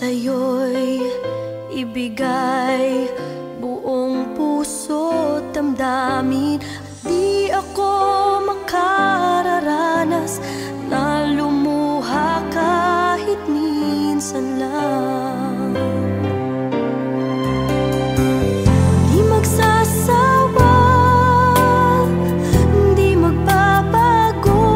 sa'yo'y ibigay buong puso't damdamin. Di ako makararanas na lumuha kahit minsan lang. Di magsasawa, di magbabago,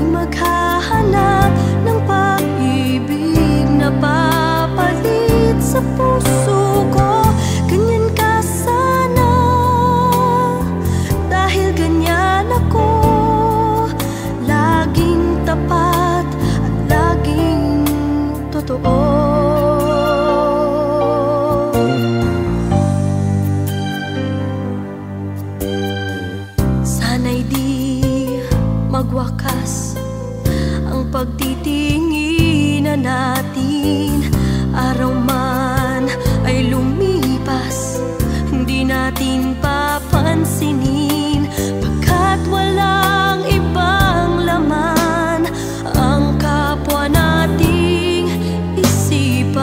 di maghahanap ng pag-ibig na papalit sa puso ko. Ganyan ka sana, dahil ganyan ako, laging tapat at laging totoo. Sana'y di magwakas ang pagtitinginan natin. Araw man ay lumipas, hindi natin papansinin, pagkat walang ibang laman ang kapwa nating isipan.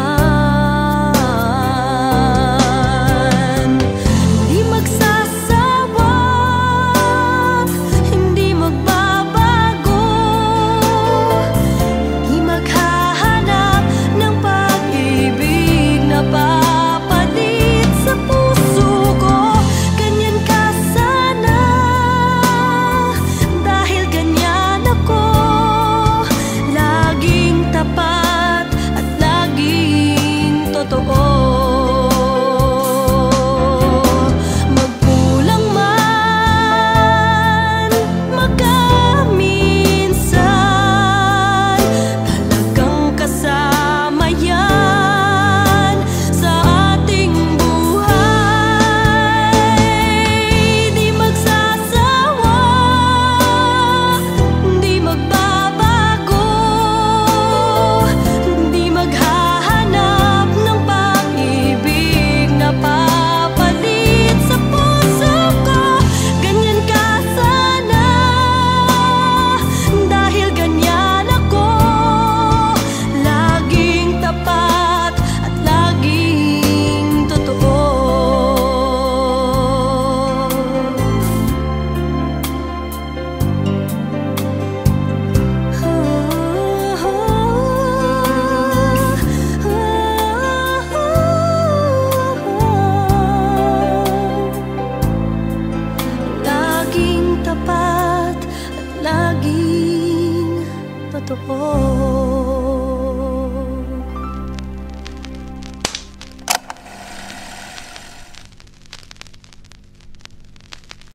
Hindi magsasawa, hindi magbabago, hindi maghahanap ng pag-ibig na papalit sa puso ko. Ganyan ka sana, dahil ganyan ako, laging tapat at laging totoo. Magkulang man, magkaminsan, talagang kasama yan sa ating buhay. Di magsasawa, di magbabago, di maghahanap ng pag-ibig na papalit sa puso ko. Ganyan ka sana, dahil ganyan ako, laging tapat at laging totoo. Laging tapat at laging totoo.